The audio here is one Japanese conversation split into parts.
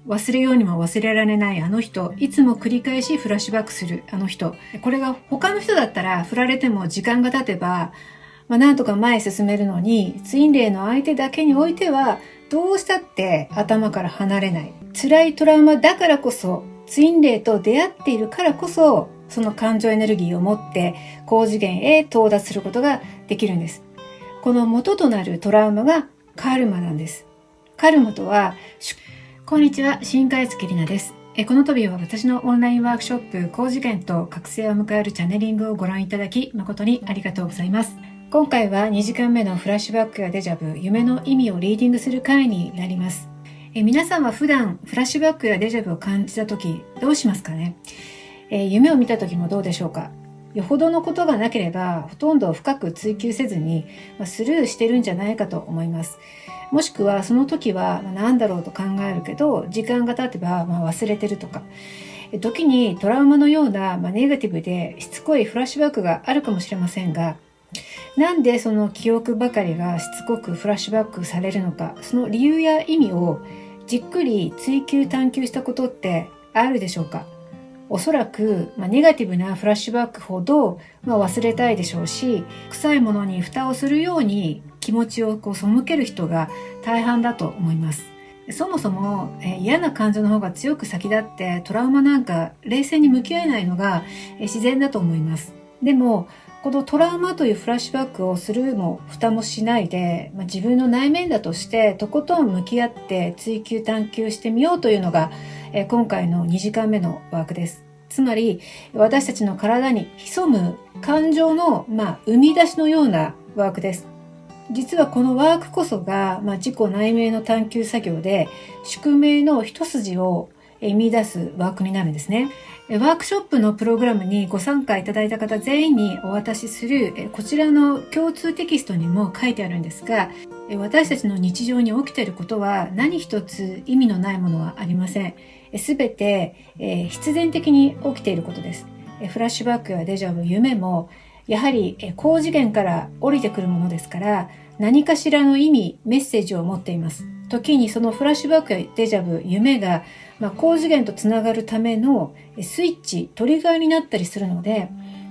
忘れようにも忘れられないあの人、いつも繰り返しフラッシュバックするあの人。これが他の人だったら振られても時間が経てば、なんとか前へ進めるのに、ツインレイの相手だけにおいては、どうしたって頭から離れない。辛いトラウマだからこそ、ツインレイと出会っているからこそ、その感情エネルギーを持って高次元へ到達することができるんです。この元となるトラウマがカルマなんです。カルマとは、こんにちは、新海月里奈です。この度は私のオンラインワークショップ高次元と覚醒を迎えるチャネリングをご覧いただき誠にありがとうございます。今回は2時間目のフラッシュバックやデジャブ、夢の意味をリーディングする回になります。皆さんは普段フラッシュバックやデジャブを感じた時どうしますかね。夢を見た時もどうでしょうか。よほどのことがなければほとんど深く追求せずにスルーしてるんじゃないかと思います。もしくはその時は何だろうと考えるけど時間が経てば忘れてるとか、時にトラウマのようなネガティブでしつこいフラッシュバックがあるかもしれませんが、なんでその記憶ばかりがしつこくフラッシュバックされるのか、その理由や意味をじっくり追求探求したことってあるでしょうか。おそらく、ネガティブなフラッシュバックほど、忘れたいでしょうし、臭いものに蓋をするように気持ちを背ける人が大半だと思います。そもそも、嫌な感情の方が強く先立ってトラウマなんか冷静に向き合えないのが、自然だと思います。でもこのトラウマというフラッシュバックをするも蓋もしないで、自分の内面だとしてとことん向き合って追求探求してみようというのが、今回の2時間目のワークです。つまり私たちの体に潜む感情の、生み出しのようなワークです。実はこのワークこそが、自己内面の探求作業で宿命の一筋を見出すワークになるんですね。ワークショップのプログラムにご参加いただいた方全員にお渡しするこちらの共通テキストにも書いてあるんですが、私たちの日常に起きていることは何一つ意味のないものはありません。すべて必然的に起きていることです。フラッシュバックやデジャブ、夢もやはり高次元から降りてくるものですから、何かしらの意味、メッセージを持っています。時にそのフラッシュバックやデジャブ、夢が高次元とつながるためのスイッチ、トリガーになったりするので、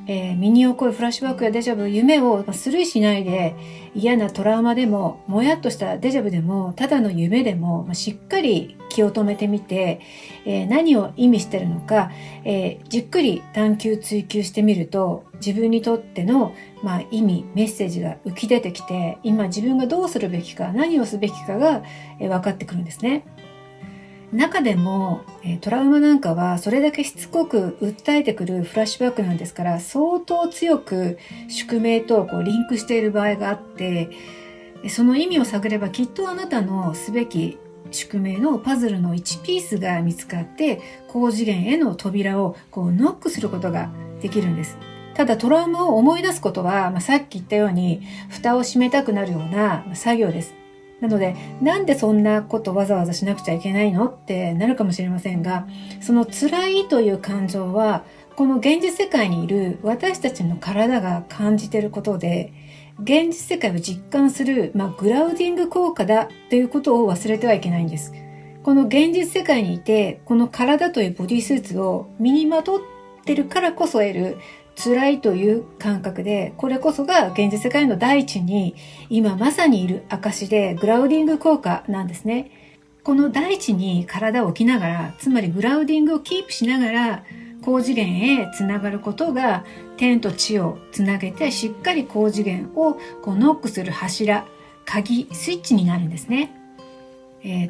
身に起こるフラッシュバックやデジャブ、夢をスルーしないで、嫌なトラウマでも、もやっとしたデジャブでも、ただの夢でも、しっかり気を止めてみて、何を意味しているのか、じっくり探求追求してみると、自分にとっての、意味、メッセージが浮き出てきて、今自分がどうするべきか、何をすべきかが分かってくるんですね。中でもトラウマなんかはそれだけしつこく訴えてくるフラッシュバックなんですから、相当強く宿命とリンクしている場合があって、その意味を探ればきっとあなたのすべき宿命のパズルの1ピースが見つかって、高次元への扉をノックすることができるんです。ただトラウマを思い出すことは、さっき言ったように蓋を閉めたくなるような作業です。なので、なんでそんなことわざわざしなくちゃいけないのってなるかもしれませんが、その辛いという感情は、この現実世界にいる私たちの体が感じていることで、現実世界を実感する、グラウディング効果だということを忘れてはいけないんです。この現実世界にいて、この体というボディスーツを身にまとってるからこそ得る辛いという感覚で、これこそが現実世界の大地に今まさにいる証でグラウディング効果なんですね。この大地に体を置きながら、つまりグラウディングをキープしながら高次元へつながることが、天と地をつなげてしっかり高次元をノックする柱、鍵、スイッチになるんですね。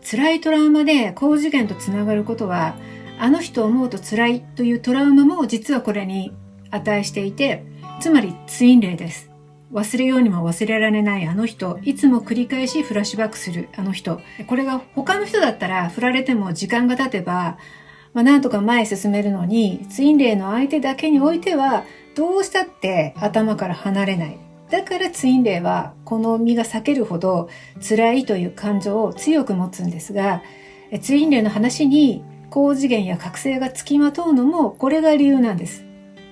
辛いトラウマで高次元とつながることは、あの人を思うと辛いというトラウマも実はこれに値していて、つまりツインレイです。忘れようにも忘れられないあの人、いつも繰り返しフラッシュバックするあの人。これが他の人だったら振られても時間が経てば、なんとか前へ進めるのに、ツインレイの相手だけにおいてはどうしたって頭から離れない。だからツインレイはこの身が裂けるほど辛いという感情を強く持つんですが、ツインレイの話に高次元や覚醒がつきまとうのもこれが理由なんです。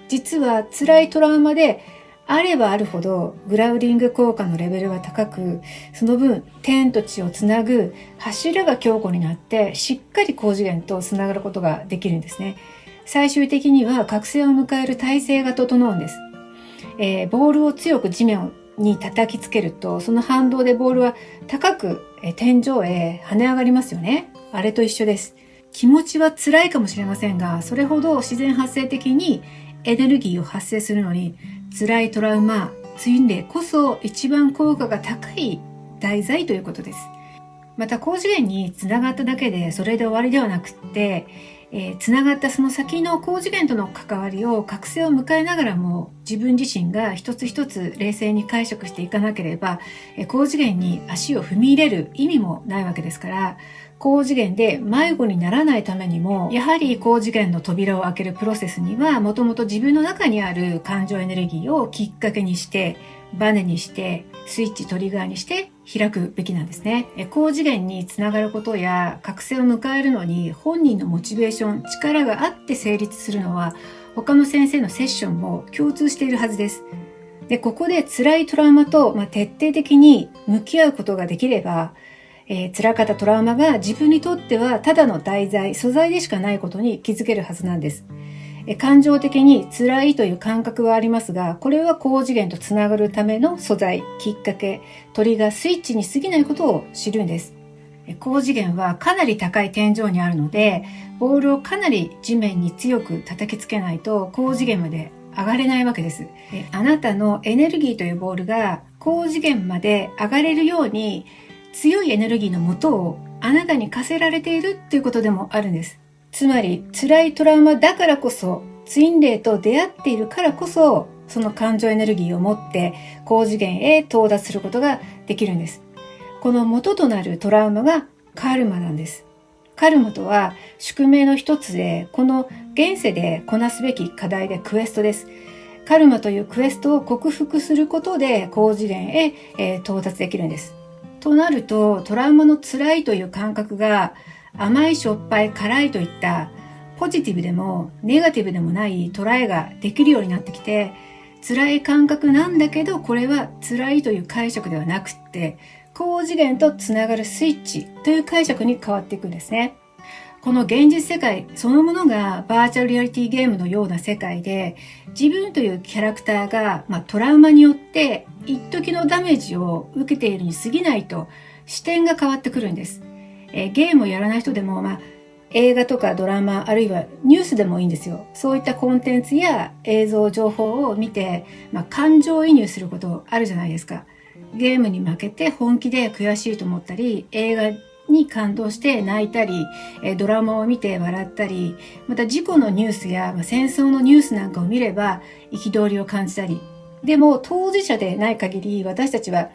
実は辛いトラウマであればあるほどグラウリング効果のレベルが高く、その分天と地をつなぐ柱が強固になってしっかり高次元とつながることができるんですね。最終的には覚醒を迎える体制が整うんです。ボールを強く地面に叩きつけると、その反動でボールは高く天井へ跳ね上がりますよね。あれと一緒です。気持ちは辛いかもしれませんが、それほど自然発生的にエネルギーを発生するのに、辛いトラウマ、ツインレイこそ一番効果が高い題材ということです。また高次元につながっただけでそれで終わりではなくって、つながったその先の高次元との関わりを覚醒を迎えながらも、自分自身が一つ一つ冷静に解釈していかなければ、高次元に足を踏み入れる意味もないわけですから、高次元で迷子にならないためにも、やはり高次元の扉を開けるプロセスには、もともと自分の中にある感情エネルギーをきっかけにして、バネにして、スイッチトリガーにして開くべきなんですね。高次元につながることや覚醒を迎えるのに本人のモチベーション、力があって成立するのは、他の先生のセッションも共通しているはずです。で、ここで辛いトラウマと、徹底的に向き合うことができれば、辛かったトラウマが自分にとってはただの題材、素材でしかないことに気づけるはずなんです。感情的に辛いという感覚はありますが、これは高次元とつながるための素材、きっかけ、トリガースイッチに過ぎないことを知るんです。高次元はかなり高い天井にあるので、ボールをかなり地面に強く叩きつけないと高次元まで上がれないわけです。あなたのエネルギーというボールが高次元まで上がれるように、強いエネルギーの元をあなたに課せられているということでもあるんです。つまり辛いトラウマだからこそ、ツインレイと出会っているからこそ、その感情エネルギーを持って高次元へ到達することができるんです。この元となるトラウマがカルマなんです。カルマとは宿命の一つで、この現世でこなすべき課題でクエストです。カルマというクエストを克服することで高次元へ、到達できるんです。となると、トラウマの辛いという感覚が甘いしょっぱい辛いといったポジティブでもネガティブでもない捉えができるようになってきて、辛い感覚なんだけどこれは辛いという解釈ではなくって、高次元とつながるスイッチという解釈に変わっていくんですね。この現実世界そのものがバーチャルリアリティゲームのような世界で、自分というキャラクターが、トラウマによって一時のダメージを受けているに過ぎないと視点が変わってくるんです。ゲームをやらない人でも、映画とかドラマ、あるいはニュースでもいいんですよ。そういったコンテンツや映像情報を見て、感情移入することあるじゃないですか。ゲームに負けて本気で悔しいと思ったり、映画に感動して泣いたり、ドラマを見て笑ったり、また事故のニュースや戦争のニュースなんかを見れば憤りを感じたり。でも当事者でない限り、私たちは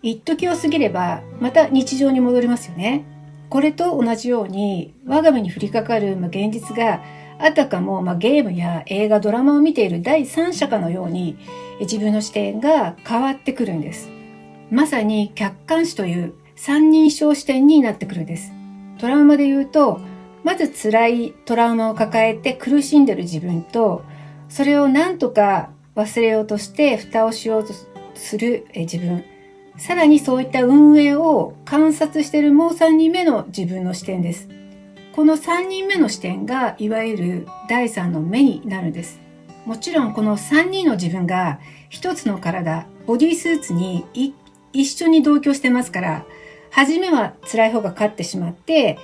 一時を過ぎればまた日常に戻りますよね。これと同じように、我が身に降りかかる現実があたかもゲームや映画、ドラマを見ている第三者かのように、自分の視点が変わってくるんです。まさに客観視という三人称視点になってくるんです。トラウマで言うと、まず辛いトラウマを抱えて苦しんでいる自分と、それを何とか忘れようとして蓋をしようとする自分、さらにそういった運営を観察しているもう3人目の自分の視点です。この3人目の視点がいわゆる第3の目になるんです。もちろんこの3人の自分が一つの体、ボディースーツに一緒に同居してますから、初めは辛い方が勝ってしまって、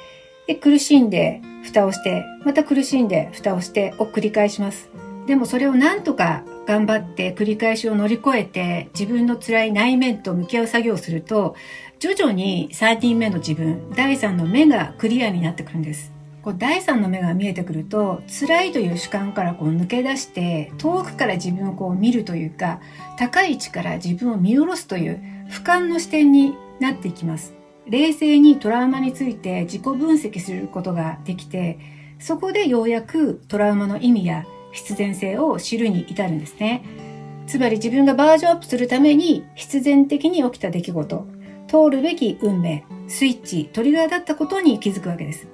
で苦しんで蓋をして、また苦しんで蓋をしてを繰り返します。でもそれをなんとか頑張って繰り返しを乗り越えて、自分の辛い内面と向き合う作業をすると、徐々に3人目の自分、第3の目がクリアになってくるんです。第3の目が見えてくると、辛いという主観から抜け出して、遠くから自分を見るというか、高い位置から自分を見下ろすという俯瞰の視点になっていきます。冷静にトラウマについて自己分析することができて、そこでようやくトラウマの意味や必然性を知るに至るんですね。つまり自分がバージョンアップするために必然的に起きた出来事、通るべき運命、スイッチ、トリガーだったことに気づくわけです。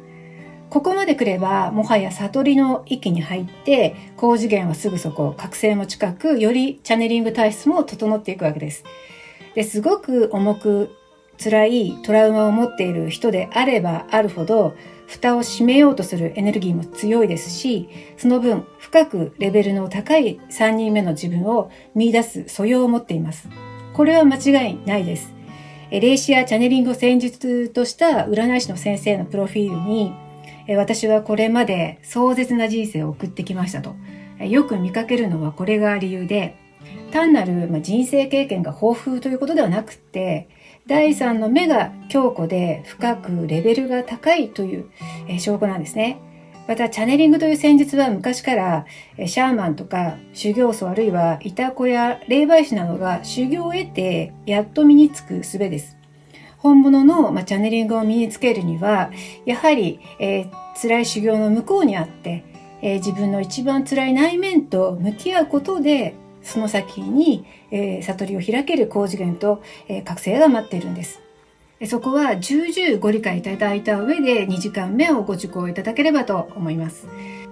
ここまで来ればもはや悟りの域に入って、高次元はすぐそこ、覚醒も近く、よりチャネリング体質も整っていくわけです。すごく重く辛いトラウマを持っている人であればあるほど、蓋を閉めようとするエネルギーも強いですし、その分深くレベルの高い3人目の自分を見出す素養を持っています。これは間違いないです。霊視やチャネリングを戦術とした占い師の先生のプロフィールに、私はこれまで壮絶な人生を送ってきましたとよく見かけるのはこれが理由で、単なる人生経験が豊富ということではなくて、第三の目が強固で深くレベルが高いという証拠なんですね。またチャネリングという戦術は昔からシャーマンとか修行僧、あるいはイタコや霊媒師などが修行を得てやっと身につく術です。本物のチャネリングを身につけるにはやはり、辛い修行の向こうにあって、自分の一番辛い内面と向き合うことで、その先に、悟りを開ける高次元と、覚醒が待っているんです。そこは重々ご理解いただいた上で2時間目をご受講いただければと思います。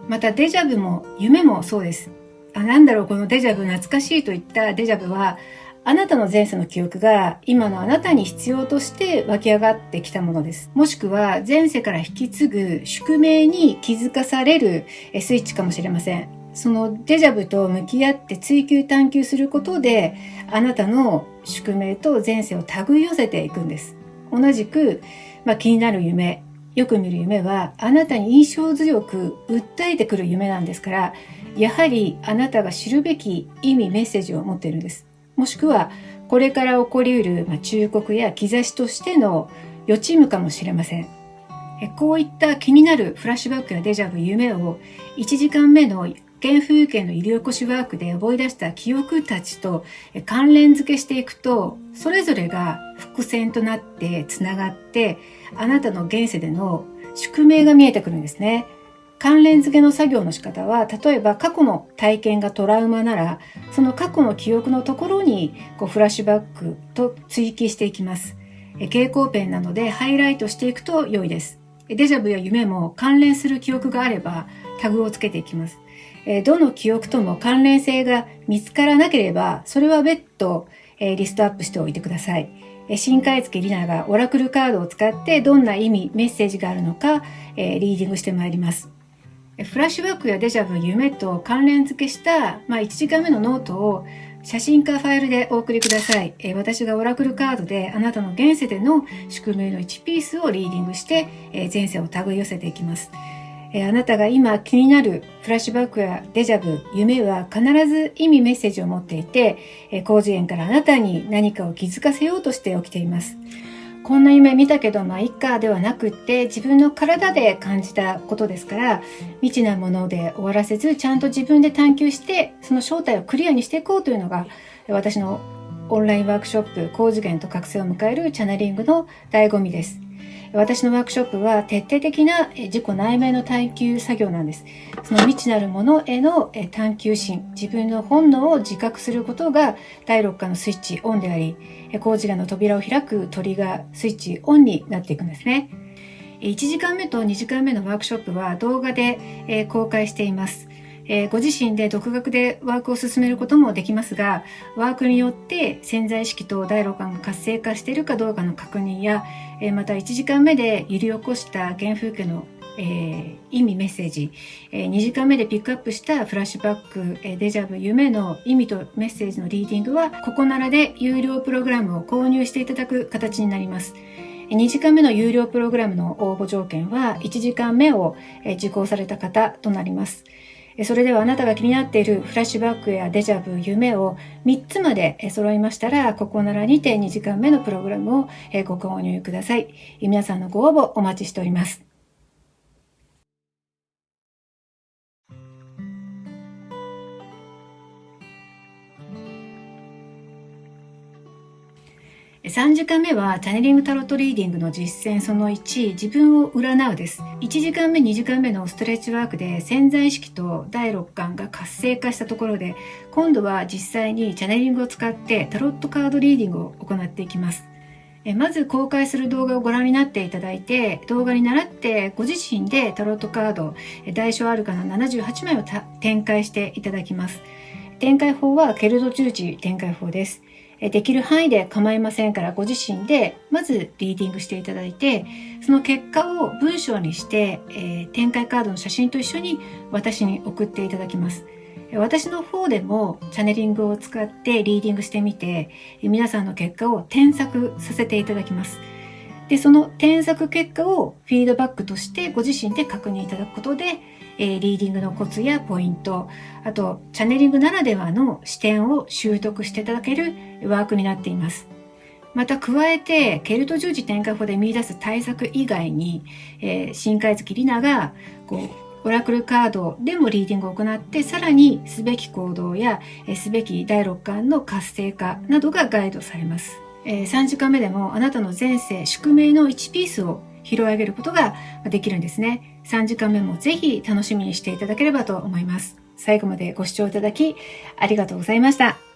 またデジャブも夢もそうです。このデジャブ懐かしいといったデジャブは、あなたの前世の記憶が今のあなたに必要として湧き上がってきたものです。もしくは前世から引き継ぐ宿命に気づかされるスイッチかもしれません。そのデジャブと向き合って追求探求することで、あなたの宿命と前世を手繰り寄せていくんです。同じく、気になる夢、よく見る夢はあなたに印象強く訴えてくる夢なんですから、やはりあなたが知るべき意味、メッセージを持っているんです。もしくはこれから起こりうる忠告や兆しとしての予知夢かもしれません。こういった気になるフラッシュバックやデジャブ、夢を1時間目の原風景の入り起こしワークで覚え出した記憶たちと関連付けしていくと、それぞれが伏線となってつながって、あなたの現世での宿命が見えてくるんですね。関連付けの作業の仕方は、例えば過去の体験がトラウマなら、その過去の記憶のところにフラッシュバックと追記していきます。蛍光ペンなのでハイライトしていくと良いです。デジャブや夢も関連する記憶があればタグをつけていきます。どの記憶とも関連性が見つからなければ、それは別途リストアップしておいてください。新海月里奈がオラクルカードを使ってどんな意味、メッセージがあるのかリーディングしてまいります。フラッシュバックやデジャブ、夢と関連付けした1時間目のノートを写真かファイルでお送りください。私がオラクルカードであなたの現世での宿命の1ピースをリーディングして前世を手繰り寄せていきます。あなたが今気になるフラッシュバックやデジャブ、夢は必ず意味、メッセージを持っていて、高次元からあなたに何かを気づかせようとして起きています。こんな夢見たけどいっかではなくって、自分の体で感じたことですから、未知なもので終わらせず、ちゃんと自分で探求してその正体をクリアにしていこうというのが私のオンラインワークショップ、高次元と覚醒を迎えるチャネリングの醍醐味です。私のワークショップは徹底的な自己内面の探求作業なんです。その未知なるものへの探求心、自分の本能を自覚することが第六感のスイッチオンであり、高次元の扉を開くトリガースイッチオンになっていくんですね。1時間目と2時間目のワークショップは動画で公開しています。ご自身で独学でワークを進めることもできますが、ワークによって潜在意識と第六感が活性化しているかどうかの確認や、また1時間目で揺り起こした原風景の意味、メッセージ、2時間目でピックアップしたフラッシュバック、デジャブ、夢の意味とメッセージのリーディングは、ここならで有料プログラムを購入していただく形になります。2時間目の有料プログラムの応募条件は、1時間目を受講された方となります。それではあなたが気になっているフラッシュバックやデジャブ、夢を3つまで揃いましたら、ここならにて2時間目のプログラムをご購入ください。皆さんのご応募お待ちしております。3時間目はチャネリングタロットリーディングの実践その1、自分を占うです。1時間目、2時間目のストレッチワークで潜在意識と第六感が活性化したところで、今度は実際にチャネリングを使ってタロットカードリーディングを行っていきます。まず公開する動画をご覧になっていただいて、動画に倣ってご自身でタロットカード、大小アルカナ78枚を展開していただきます。展開法はケルト十字展開法です。できる範囲で構いませんから、ご自身でまずリーディングしていただいて、その結果を文章にして、展開カードの写真と一緒に私に送っていただきます。私の方でもチャネリングを使ってリーディングしてみて、皆さんの結果を添削させていただきます。で、その添削結果をフィードバックとしてご自身で確認いただくことで、リーディングのコツやポイント、あとチャネリングならではの視点を習得していただけるワークになっています。また加えて、ケルト十字展開法で見出す対策以外に、新海月里奈がオラクルカードでもリーディングを行って、さらにすべき行動やすべき第6巻の活性化などがガイドされます。3時間目でもあなたの前世宿命の1ピースを拾い上げることができるんですね。3時間目もぜひ楽しみにしていただければと思います。最後までご視聴いただきありがとうございました。